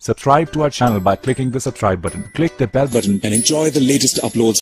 Subscribe to our channel by clicking the subscribe button. Click the bell button and enjoy the latest uploads.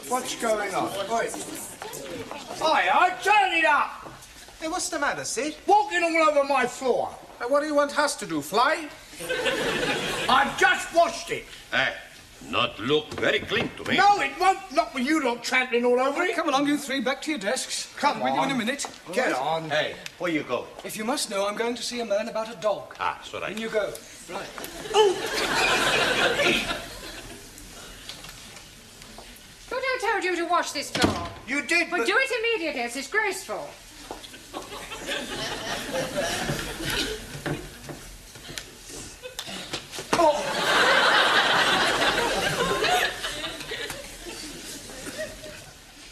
What's going on? Hi, turn it up! Hey, what's the matter, Sid? Walking all over my floor. Hey, what do you want us to do, fly? I've just washed it. Hey, not look very clean to me. No, it won't. Not with you lot trampling all over it. Come along, you three, back to your desks. Come With you in on. a minute. Get on. Hey, where you go? If you must know, I'm going to see a man about a dog. Ah, it's all right. In you go. Right. But I told you to wash this floor. You did, But do it immediately, it's disgraceful.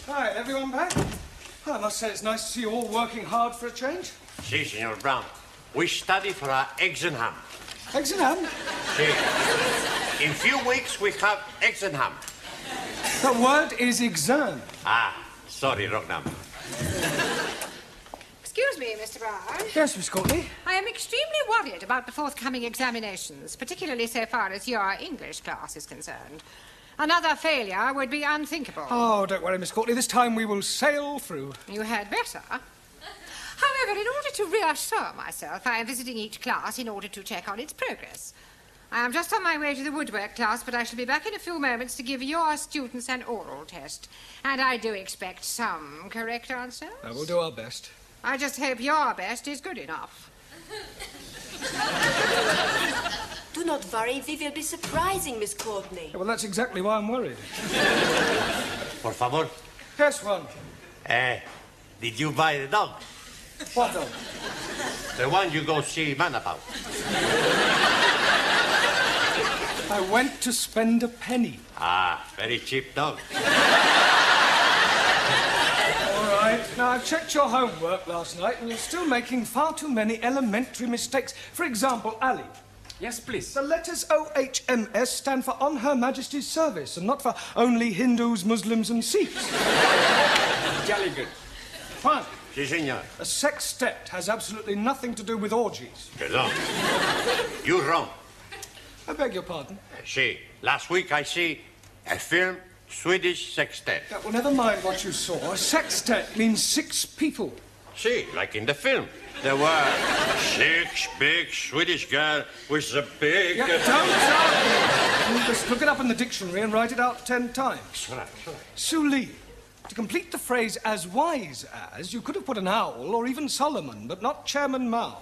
Right, everyone back? I must say it's nice to see you all working hard for a change. Si, Senor Brown. We study for our exam. Eggs and ham. Si. In few weeks, we have exam. The word is exam. Ah, sorry, wrong number. Excuse me, Mr. Brown. Yes, Miss Courtney. I am extremely worried about the forthcoming examinations, particularly so far as your English class is concerned. Another failure would be unthinkable. Oh, don't worry, Miss Courtney. This time we will sail through. You had better. However, in order to reassure myself, I am visiting each class in order to check on its progress. I am just on my way to the woodwork class, but I shall be back in a few moments to give your students an oral test. And I do expect some correct answers. We'll do our best. I just hope your best is good enough. Do not worry, we will be surprising Miss Courtney. Well, that's exactly why I'm worried. Por favor. Yes, one. Did you buy the dog? What dog? The one you go see man about. I went to spend a penny. Ah, very cheap dog. All right. Now, I've checked your homework last night, and you're still making far too many elementary mistakes. For example, Ali. Yes, please. The letters OHMS stand for On Her Majesty's Service, and not for only Hindus, Muslims, and Sikhs. Jolly good. Fine. Si, senor. A sextet has absolutely nothing to do with orgies. Perdón. You wrong. I beg your pardon. Si. Last week I see a film, Swedish sextet. Yeah, well, never mind what you saw. A sextet means 6 people. Si, like in the film. There were 6 big Swedish girls with a big... Yeah, don't Just look it up in the dictionary and write it out 10 times. Sorry. Su Lee. To complete the phrase as wise as, you could have put an owl or even Solomon, but not Chairman Mao.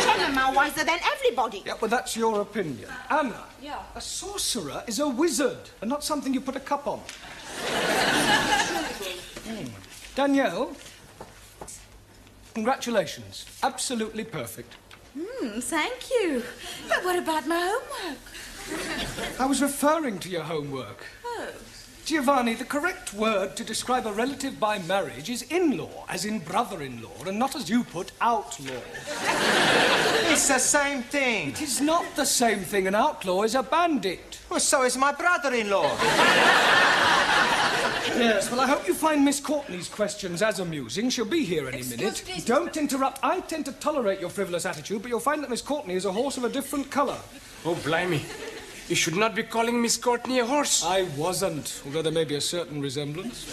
Chairman Mao wiser than everybody. Yeah, well, that's your opinion. Anna. Yeah. A sorcerer is a wizard and not something you put a cup on. Danielle. Congratulations. Absolutely perfect. Thank you. But what about my homework? I was referring to your homework. Oh. Giovanni, the correct word to describe a relative by marriage is in-law, as in brother-in-law, and not as you put, outlaw. It's the same thing. It is not the same thing. An outlaw is a bandit. Well, so is my brother-in-law. Yes, well, I hope you find Miss Courtney's questions as amusing. She'll be here any minute. me, Don't interrupt. I tend to tolerate your frivolous attitude, but you'll find that Miss Courtney is a horse of a different colour. Oh, blimey. You should not be calling Miss Courtney a horse. I wasn't, although there may be a certain resemblance.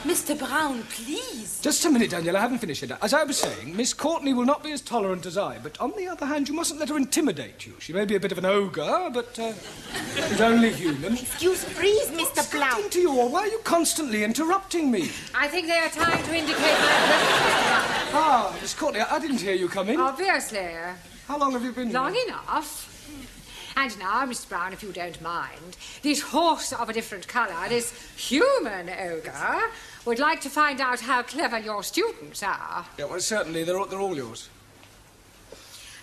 Mr. Brown, please. Just a minute, Daniel, I haven't finished yet. As I was saying, Miss Courtney will not be as tolerant as I, but on the other hand, you mustn't let her intimidate you. She may be a bit of an ogre, but she's only human. Excuse, please, Mr. Brown. What's to you all? Why are you constantly interrupting me? I think they are trying to indicate my presence. Miss Courtney, I didn't hear you come in. Obviously. How long have you been Long here? enough. And now, Mr. Brown, if you don't mind, this horse of a different colour, this human ogre, would like to find out how clever your students are. Yeah, well, certainly. They're all yours.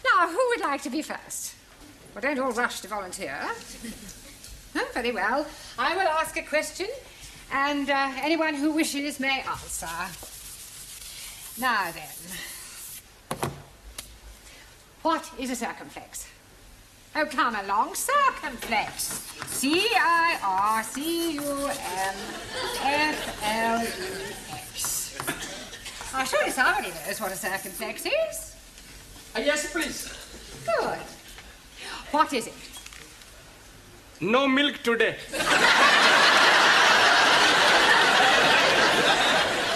Now, who would like to be first? Well, don't all rush to volunteer. Oh, very well. I will ask a question, and anyone who wishes may answer. Now then, what is a circumflex? Oh, come along, circumflex. C-I-R-C-U-M-F-L-E-X. I'm sure somebody knows what a circumflex is. Yes, please. Good. What is it? No milk today.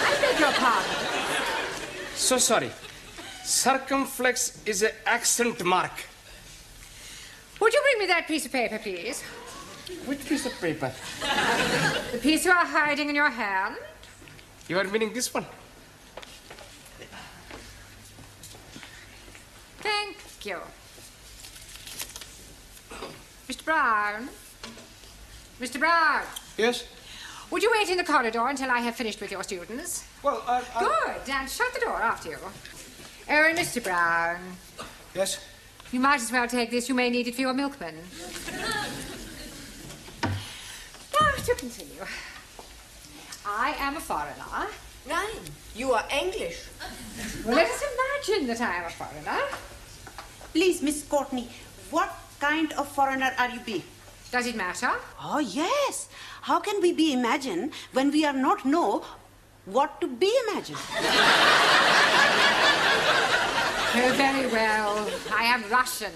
I beg your pardon. So sorry. Circumflex is an accent mark. Would you bring me that piece of paper, please? Which piece of paper? The piece you are hiding in your hand? You are meaning this one? Thank you. Mr. Brown? Mr. Brown? Yes? Would you wait in the corridor until I have finished with your students? Well, Good, and shut the door after you. Oh, and Mr. Brown, Yes? you might as well take this. You may need it for your milkman. Now, to continue. I am a foreigner. Nein, you are English. Well, let us imagine that I am a foreigner. Please, Miss Courtney, what kind of foreigner are you be? Does it matter? Oh, yes. How can we be imagine when we are not know what to be imagined? Oh, very well. I am Russian.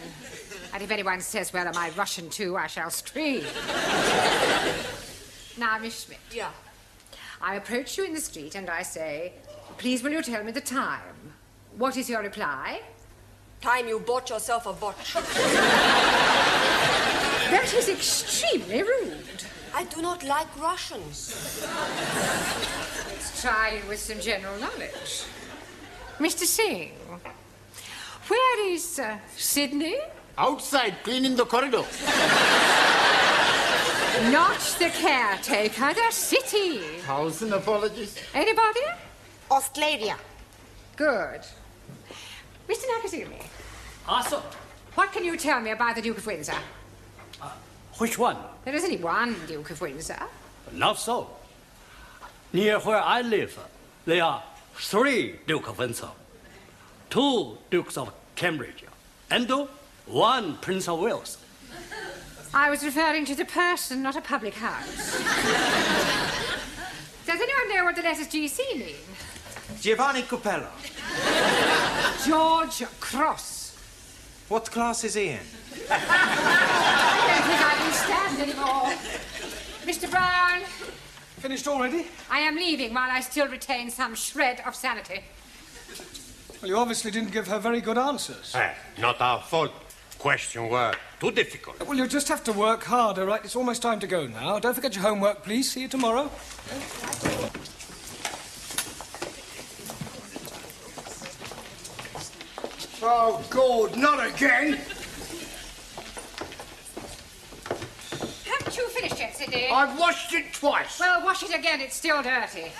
And if anyone says, well, am I Russian too, I shall scream. Now, Miss Schmidt. Yeah. I approach you in the street and I say, please will you tell me the time? What is your reply? Time you bought yourself a watch. That is extremely rude. I do not like Russians. Let's try it with some general knowledge. Mr. Singh, where is Sydney? Outside, cleaning the corridor. Not the caretaker, the city. 1,000 apologies. Anybody? Australia. Good. Mr. Nakazumi, Also, what can you tell me about the Duke of Windsor? which one? There is only one Duke of Windsor. Not so. Near where I live, there are 3 Duke of Windsor, 2 Dukes of Cambridge, and 1 Prince of Wales. I was referring to the person, not a public house. Does anyone know what the letters GC mean? Giovanni Capello. George Cross. What class is he in? I don't think I can stand anymore. Mr. Brown, Finished already? I am leaving while I still retain some shred of sanity. Well, you obviously didn't give her very good answers. Not our fault. Question were too difficult. Well, you just have to work harder, right? It's almost time to go now. Don't forget your homework, please. See you tomorrow. Oh, God, not again. Haven't you finished yet, Sidney? I've washed it twice. Well, wash it again. It's still dirty.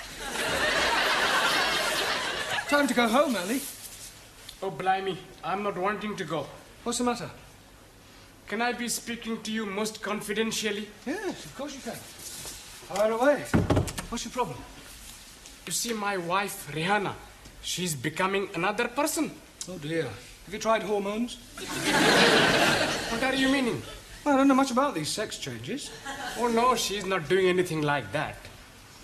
Time to go home, Ellie. Oh, blimey, I'm not wanting to go. What's the matter? Can I be speaking to you most confidentially? Yes, of course you can. Fire away. What's your problem? You see, my wife, Rihanna, she's becoming another person. Oh, dear. Have you tried hormones? What are you meaning? Well, I don't know much about these sex changes. Oh, no, she's not doing anything like that.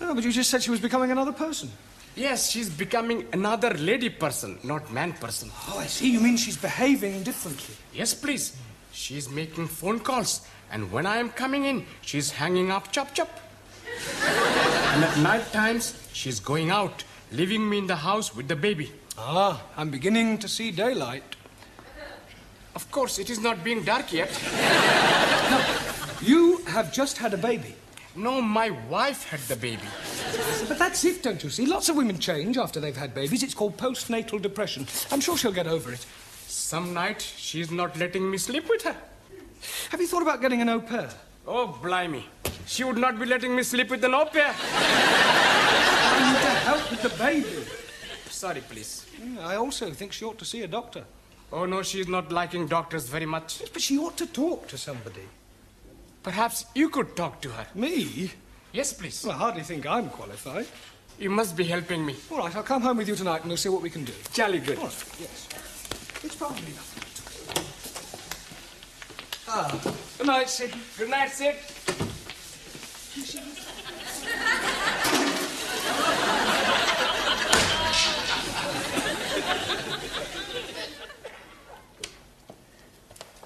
No, but you just said she was becoming another person. Yes, she's becoming another lady person, not man person. Oh, I see. You mean she's behaving differently. Yes, please. She's making phone calls, and when I am coming in, she's hanging up chop chop. And at night times, she's going out, leaving me in the house with the baby. Ah, I'm beginning to see daylight. Of course, it is not being dark yet. You have just had a baby. No, my wife had the baby. But that's it, don't you see? Lots of women change after they've had babies. It's called postnatal depression. I'm sure she'll get over it. Some night, she's not letting me sleep with her. Have you thought about getting an au pair? Oh, blimey. She would not be letting me sleep with an au pair. I need to help with the baby. Sorry, please. Yeah, I also think she ought to see a doctor. Oh, no, she's not liking doctors very much. But she ought to talk to somebody. Perhaps you could talk to her. Me? Yes, please. Well, I hardly think I'm qualified. You must be helping me. All right, I'll come home with you tonight and we'll see what we can do. Jolly good. All right, yes. It's probably nothing. Good night, Sid. Good night, Sid.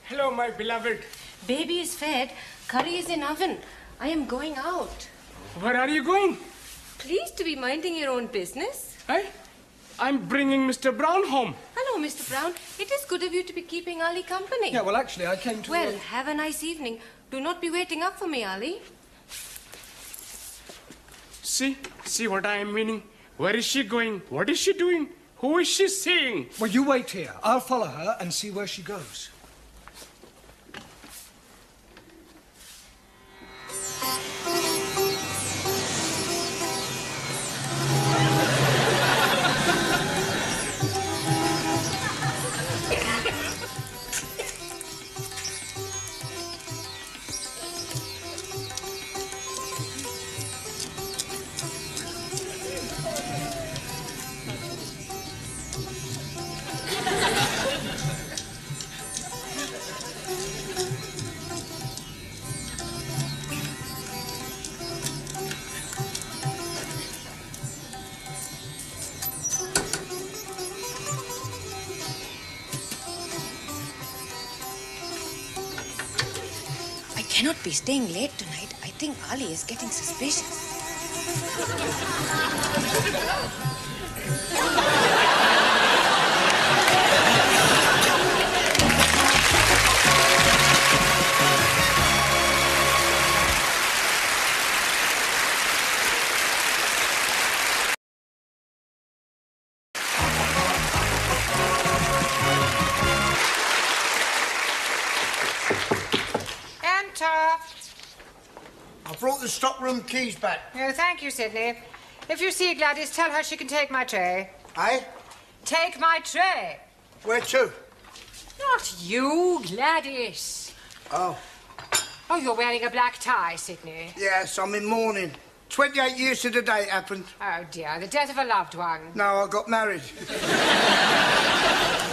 Hello, my beloved. Baby is fed. Curry is in oven. I am going out. Where are you going? Please to be minding your own business. Eh? I'm bringing Mr. Brown home. Hello, Mr. Brown. It is good of you to be keeping Ali company. Yeah, well, actually, I came to... Well, have a nice evening. Do not be waiting up for me, Ali. See what I am meaning? Where is she going? What is she doing? Who is she seeing? Well, you wait here. I'll follow her and see where she goes. I cannot be staying late tonight. I think Ali is getting suspicious. I brought the stockroom keys back. Oh, thank you, Sidney. If you see Gladys, tell her she can take my tray. Eh? Take my tray. Where to? Not you, Gladys. Oh. Oh, you're wearing a black tie, Sidney. Yes, I'm in mourning. 28 years to the day it happened. Oh, dear, the death of a loved one. No, I got married.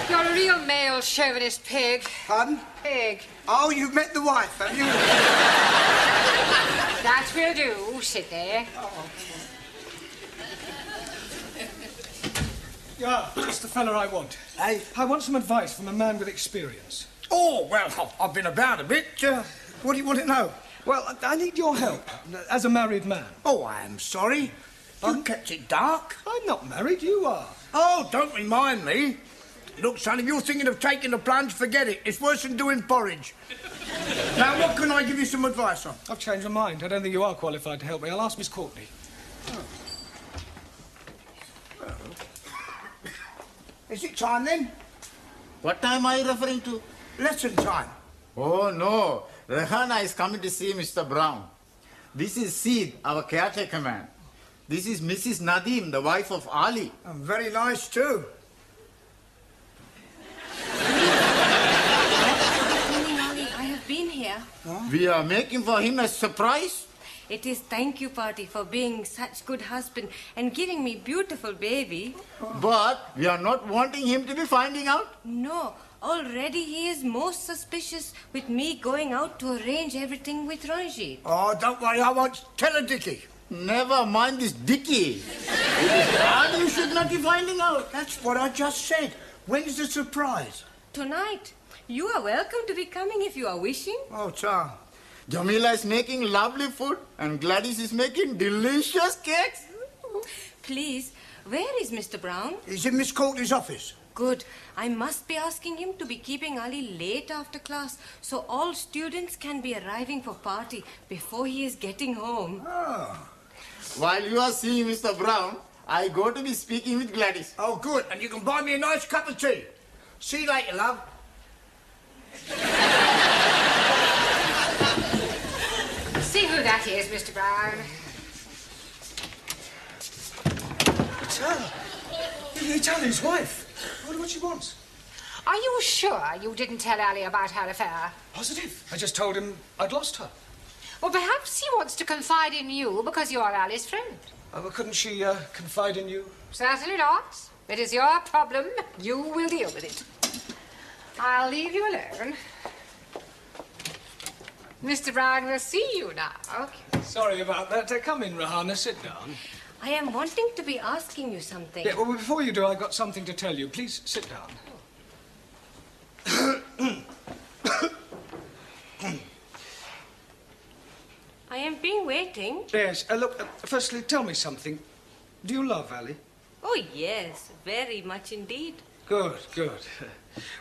You're a real male chauvinist pig. Pardon? Pig. Oh, you've met the wife, have you? That will do, Sidney. Yeah, just the fella I want. Hey? I want some advice from a man with experience. Oh, well, I've been about a bit. What do you want to know? Well, I need your help, as a married man. Oh, I am sorry. You kept it dark. I'm not married, you are. Oh, don't remind me. Look, son, if you're thinking of taking the plunge, forget it. It's worse than doing porridge. Now, what can I give you some advice on? I've changed my mind. I don't think you are qualified to help me. I'll ask Miss Courtney. Is it time, then? What time are you referring to? Lesson time. Oh, no. Rehana is coming to see Mr. Brown. This is Sid, our caretaker man. This is Mrs. Nadim, the wife of Ali. And very nice, too. Ali, I have been here. Huh? We are making for him a surprise. It is thank you party for being such good husband and giving me beautiful baby. But we are not wanting him to be finding out. No, already he is most suspicious with me going out to arrange everything with Ranjit. Oh, don't worry, I won't tell a Dickie. Never mind this Dickie. You should not be finding out. That's what I just said. When's the surprise? Tonight. You are welcome to be coming if you are wishing. Oh, Tom. Jamila is making lovely food and Gladys is making delicious cakes. Please, where is Mr. Brown? He's in Miss Courtney's office. Good. I must be asking him to be keeping Ali late after class so all students can be arriving for party before he is getting home. Oh. While you are seeing Mr. Brown, I go to be speaking with Gladys. Oh, good. And you can buy me a nice cup of tea. See you later, love. Right, here's Mr. Brown. It's Ali's wife. I wonder what she wants. Are you sure you didn't tell Ali about her affair? Positive. I just told him I'd lost her. Well, perhaps he wants to confide in you because you're Ali's friend. Well, couldn't she confide in you? Certainly not. It is your problem. You will deal with it. I'll leave you alone. Mr. Brown will see you now. Okay. Sorry about that. Come in, Rahana. Sit down. I am wanting to be asking you something. Yeah, well, before you do, I've got something to tell you. Please sit down. I have been waiting. Yes. Look, firstly, tell me something. Do you love Ali? Oh, yes, very much indeed. Good, good.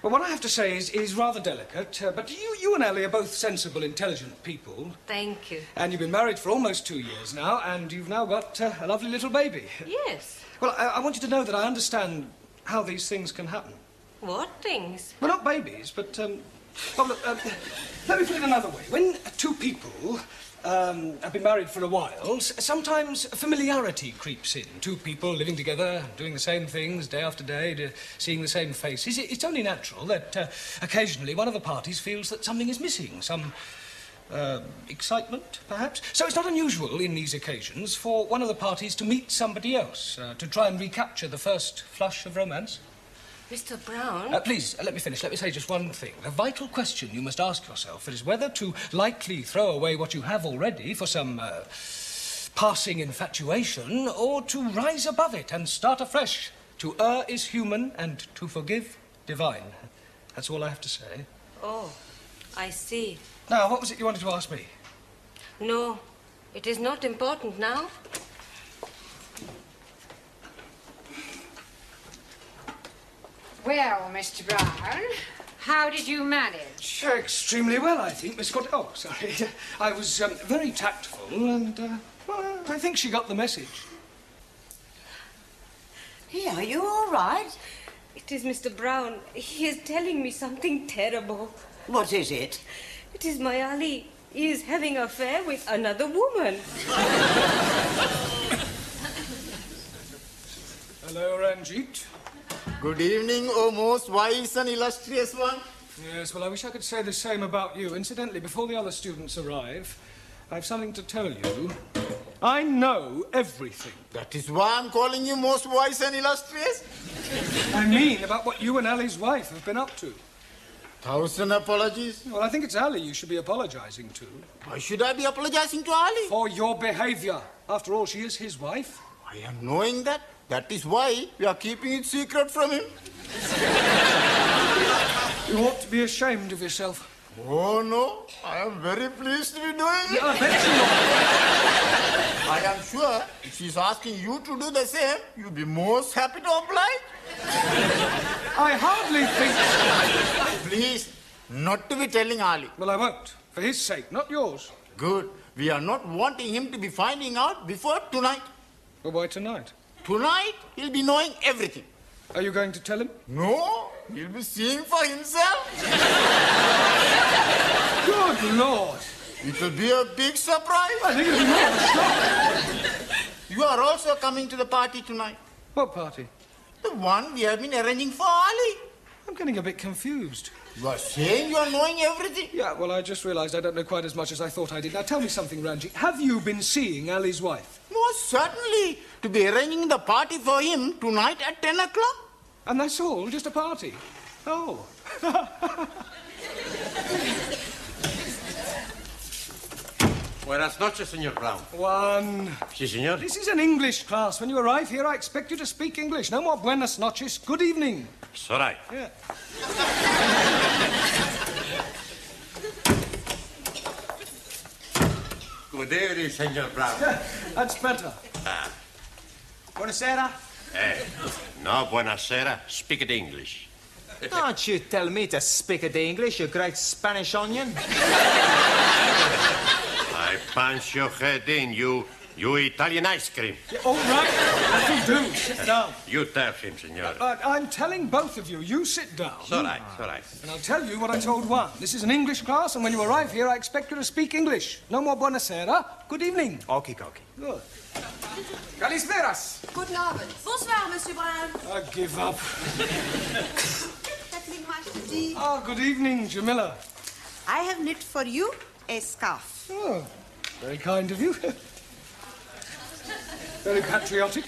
Well, what I have to say is rather delicate, but you and Ali are both sensible, intelligent people. Thank you. And you've been married for almost 2 years now, and you've now got a lovely little baby. Yes. Well, I want you to know that I understand how these things can happen. What things? Well, not babies, but, oh, look, let me put it another way. When two people have been married for a while, sometimes familiarity creeps in. Two people living together, doing the same things day after day, seeing the same faces. It's only natural that occasionally one of the parties feels that something is missing, some excitement, perhaps. So it's not unusual in these occasions for one of the parties to meet somebody else, to try and recapture the first flush of romance. Mr. Brown? Please, let me finish. Let me say just one thing. The vital question you must ask yourself is whether to lightly throw away what you have already for some passing infatuation, or to rise above it and start afresh. To err is human, and to forgive, divine. That's all I have to say. Oh, I see. Now, what was it you wanted to ask me? No, it is not important now. Well, Mr. Brown, how did you manage? Extremely well, I think, Miss Scott. Oh, sorry. I was very tactful, and, well, I think she got the message. Hey, are you all right? It is Mr. Brown. He is telling me something terrible. What is it? It is my Ali. He is having an affair with another woman. Hello, Ranjit. Good evening, O most wise and illustrious one. Yes, well, I wish I could say the same about you. Incidentally, before the other students arrive, I have something to tell you. I know everything. That is why I'm calling you most wise and illustrious. I mean about what you and Ali's wife have been up to. 1,000 apologies. Well, I think it's Ali you should be apologizing to. Why should I be apologizing to Ali? For your behavior. After all, she is his wife. I am knowing that. That is why we are keeping it secret from him. You ought to be ashamed of yourself. Oh, no. I am very pleased to be doing it. I bet you are. I am sure if she's asking you to do the same, you'll be most happy to oblige. I hardly think so. Please, not to be telling Ali. Well, I won't. For his sake, not yours. Good. We are not wanting him to be finding out before tonight. Well, why tonight? Tonight, he'll be knowing everything. Are you going to tell him? No, he'll be seeing for himself. Good Lord. It will be a big surprise. I think it'll be more of a shock. You are also coming to the party tonight. What party? The one we have been arranging for Ali. I'm getting a bit confused. You are saying you are knowing everything? Yeah, well, I just realized I don't know quite as much as I thought I did. Now, tell me something, Ranjit. Have you been seeing Ali's wife? Most certainly. To be arranging the party for him tonight at 10 o'clock. And that's all? Just a party? Oh. Buenas noches, Señor Brown. One. Sí, señor. This is an English class. When you arrive here, I expect you to speak English. No more buenas noches. Good evening. It's all right. Yeah. Good evening, Señor Brown. That's better. Buonasera. No, buenasera. Speak it English. Don't you tell me to speak it English, you great Spanish onion. I punch your head in, you You Italian ice cream. Yeah, all right, that'll do. Sit down. You tell him, senor. I'm telling both of you, you sit down. It's all right, it's all right. And I'll tell you what I told one. This is an English class, and when you arrive here, I expect you to speak English. No more buonasera. Good evening. Okie dokie. Good. Kalisperas. Guten Abend. Bonsoir, Monsieur Brown. I give up. Kathleen, Master G. Ah, good evening, Jamila. I have knit for you a scarf. Oh, very kind of you. Very patriotic.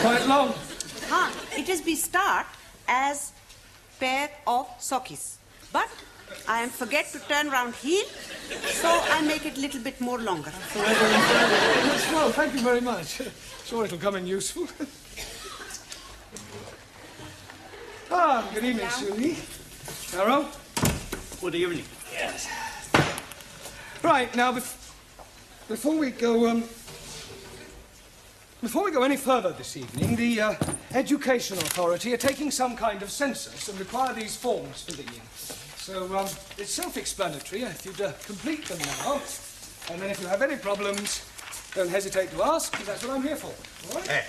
Quite long. It is be start as pair of sockies. But I am forget to turn round heel, so I make it little bit more longer. Well, thank you very much. Sure it'll come in useful. Good evening, Susie. Carol? Good evening. Yes. Right, now, before we go any further this evening, the Education Authority are taking some kind of census and require these forms filling in. So, it's self-explanatory if you'd complete them now. And then if you have any problems, don't hesitate to ask, because that's what I'm here for. All right? Hey,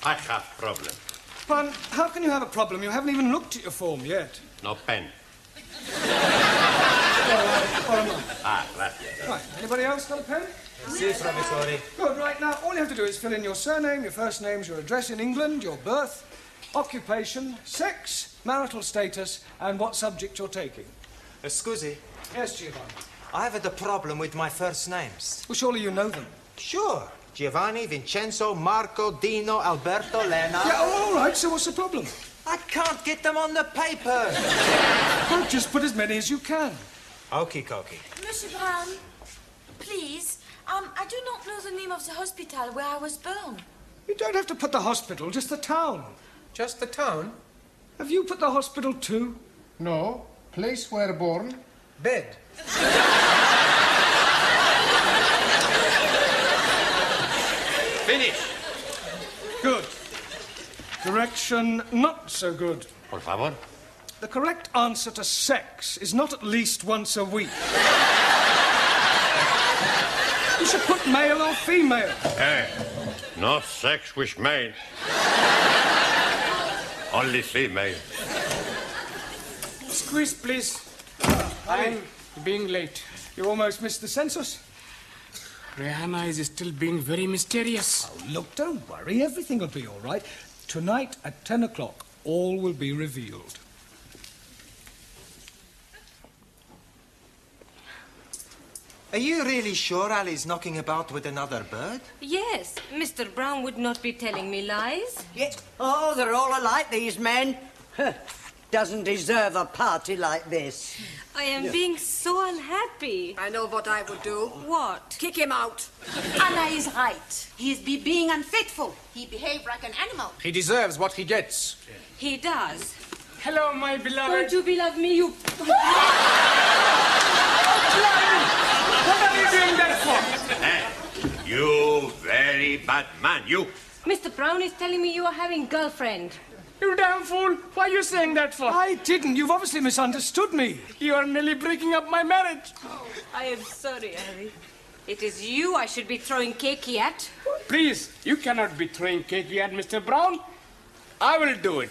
I have problem. Pan, how can you have a problem? You haven't even looked at your form yet. No pen. Or am I? Gracias. Right, anybody else got a pen? Si, professore. Good, right, now, all you have to do is fill in your surname, your first names, your address in England, your birth, occupation, sex, marital status, and what subject you're taking. Scusi, Yes, Giovanni. I have a problem with my first names. Well, surely you know them. Sure. Giovanni, Vincenzo, Marco, Dino, Alberto, Lena. Yeah, all right, so what's the problem? I can't get them on the paper. Well, just put as many as you can. Okie dokie. Monsieur Brown, please, I do not know the name of the hospital where I was born. You don't have to put the hospital, just the town. Just the town? Have you put the hospital too? No. Place where born? Bed. Finish. Good. Correction, not so good. Por favor. The correct answer to sex is not at least once a week. You should put male or female. Hey, no sex with male. Only female. Squeeze, please. I'm being late. You almost missed the census. Rihanna is still being very mysterious. Oh, look, don't worry. Everything will be all right. Tonight at 10 o'clock, all will be revealed. Are you really sure Ali's knocking about with another bird? Yes, Mr. Brown would not be telling me lies. Yes. Oh, they're all alike, these men. Doesn't deserve a party like this. I am being so unhappy. I know what I would do. What? Kick him out. Anna is right. He is being unfaithful. He behaved like an animal. He deserves what he gets. He does. Hello, my beloved. Don't you beloved me, you... What are you doing that for? Hey, you very bad man, you. Mr. Brown is telling me you are having girlfriend. You damn fool. Why are you saying that for? I didn't. You've obviously misunderstood me. You are nearly breaking up my marriage. Oh, I am sorry, Ali. It is you I should be throwing cakey at. Please, you cannot be throwing cakey at Mr. Brown. I will do it.